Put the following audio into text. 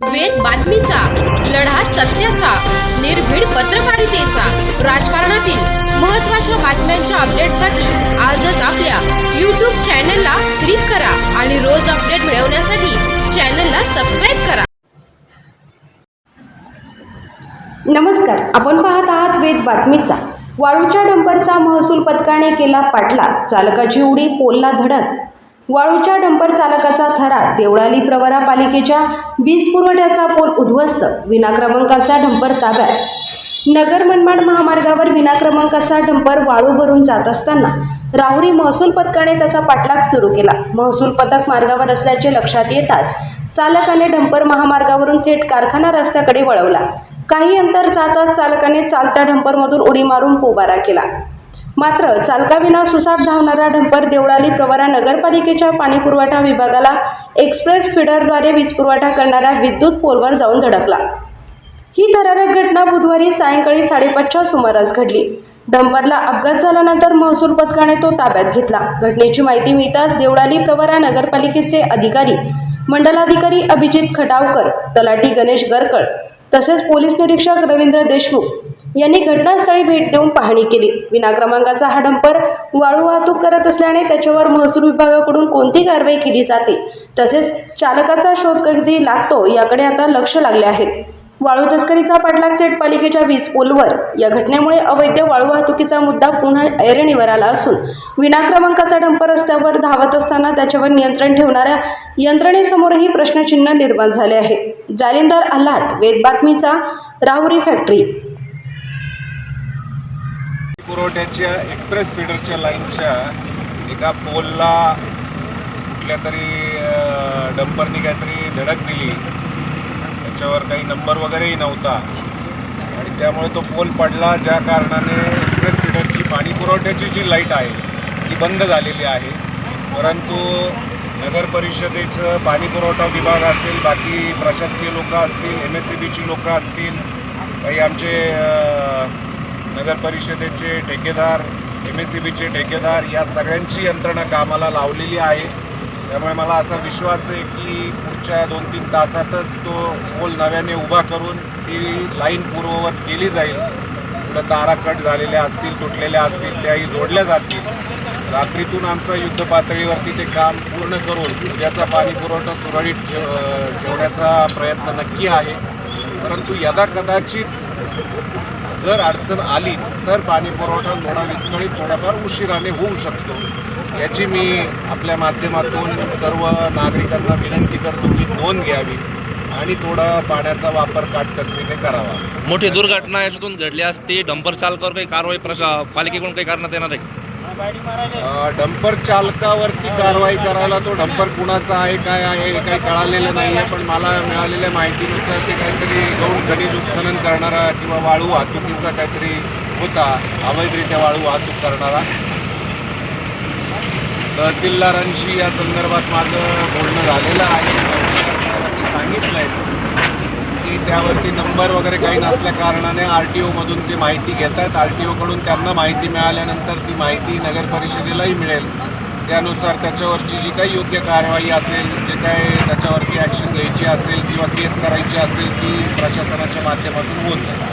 वेद बातमीचा, लढा सत्याचा, निर्भीड पत्रकारितेचा, राजकारणातील महत्त्वाच्या बातम्यांच्या अपडेटसाठी आजच आपल्या YouTube चॅनलला क्लिक करा आणि रोज अपडेट मिळवण्यासाठी चॅनलला सबस्क्राइब करा. नमस्कार, आपण पाहत आहात वेद बातमीचा. वाळूच्या डंपरचा महसूल पथकाने केला पाठलाग, चालकाची उडी पोलला धडक. वाळूच्या डंपर चालकाचा थरार, देवळाली प्रवरा पालिकेच्या वीज पुरवठ्याचा पोल उद्ध्वस्त, विनाक्रमांकाचा डंपर ताब्यात. नगर मनमाड महामार्गावर विनाक्रमांकाचा डंपर वाळू भरून जात असताना राहुरी महसूल पथकाने त्याचा पाठलाग सुरू केला. महसूल पथक मार्गावर असल्याचे लक्षात येताच चालकाने डंपर महामार्गावरून थेट कारखाना रस्त्याकडे वळवला. काही अंतर जाताच चालकाने चालत्या डंपरमधून उडी मारून पोबारा केला. मात्र चालकाविना सुसाट धावणारा डंपर देवळाली प्रवरा नगरपालिकेच्या पाणीपुरवठा विभागाला एक्सप्रेस फीडरद्वारे वीज पुरवठा करणाऱ्या विद्युत पोलवर जाऊन धडकला. ही थरारक घटना बुधवारी सायंकाळी 5:30च्या सुमारास घडली. डंपरला अपघात झाल्यानंतर महसूल पथकाने तो ताब्यात घेतला. घटनेची माहिती मिळताच देवळाली प्रवरा नगरपालिकेचे अधिकारी, मंडलाधिकारी अभिजित खटावकर, तलाठी गणेश गरकळ तसेच पोलीस निरीक्षक रवींद्र देशमुख यांनी घटनास्थळी भेट देऊन पाहणी केली. विनाक्रमांकाचा हा डंपर वाळू वाहतूक करत असल्याने त्याच्यावर महसूल विभागाकडून कोणती कारवाई केली जाते तसेच चालकाचा शोध कधी लागतो याकडे आता लक्ष लागले आहे. वाळू तस्करीचा पाठलाग थेट पालिकेच्या वीज पोलवर. या घटनेमुळे अवैध वाळू वाहतुकीचा मुद्दा पुन्हा ऐरणीवर आला असून विनाक्रमांकाचा डंपर रस्त्यावर धावत असताना त्याच्यावर नियंत्रण ठेवणाऱ्या यंत्रणेसमोरही प्रश्नचिन्ह निर्माण झाले आहे. जालिंदर आल्हाट, वेद बातमीचा, राहुरी फॅक्टरी. पुरवठ्याच्या एक्सप्रेस फीडरच्या लाईनच्या एका पोलला कुठल्या तरी डंपरनी काहीतरी धडक दिली. त्याच्यावर काही नंबर वगैरेही नव्हता आणि त्यामुळे तो पोल पडला, ज्या कारणाने एक्सप्रेस फीडरची पाणी पुरवठ्याची जी लाईट आहे ती बंद झालेली आहे. परंतु नगर परिषदेचं पाणी पुरवठा विभाग असेल, बाकी प्रशासकीय लोक असतील, MSCBची लोक असतील, काही आमचे नगर परिषदेचे ठेकेदार, MSCBचे ठेकेदार, या सगळ्यांची यंत्रणा कामाला लावलेली आहे. त्यामुळे मला असा विश्वास आहे की पुढच्या 2-3 तासातच तो पोल नव्याने उभा करून ती लाईन पूर्ववत केली जाईल. पुढं तारा कट झालेल्या असतील, तुटलेल्या असतील, त्याही जोडल्या जातील. रात्रीतून आमचं युद्ध पातळीवरती ते काम पूर्ण करून उद्याचा पाणी पुरवठा सुरळीत ठेवण्याचा प्रयत्न नक्की आहे. परंतु यदा कदाचित जर अडचण आलीच तर पाणी पुरवठा थोडा विस्कळीत, थोडाफार उशिराने होऊ शकतो. याची मी आपल्या माध्यमातून सर्व नागरिकांना विनंती करतो की नोंद घ्यावी आणि थोडा पाण्याचा वापर काटकसरीने करावा. मोठी दुर्घटना याच्यातून घडली असती. डंपर चालकावर काही कारवाई पालिकेकडून काही करण्यात येणार आहे? डंपर चालकावरती कारवाई करायला तो डंपर कुणाचा आहे, काय आहे हे काही कळालेलं नाही आहे. पण मला मिळालेल्या माहितीनुसार ते काहीतरी गौण खनिज उत्खनन करणारा किंवा वाळू वाहतुकीचा काहीतरी होता, अवैधरित्या वाळू वाहतूक करणारा. तहसीलदारांशी या संदर्भात माझं बोलणं झालेलं आहे. सांगितलं आहे की त्यावरती नंबर वगैरे काही नसल्या कारणाने RTOमधून ते माहिती घेतात. RTOकडून त्यांना माहिती मिळाल्यानंतर ती माहिती नगर परिषदेलाही मिळेल. त्यानुसार त्याच्यावरची जी काही योग्य कारवाई असेल, जे काही त्याच्यावरती ॲक्शन घ्यायची असेल किंवा केस करायची असेल ती प्रशासनाच्या माध्यमातून होऊन जाईल.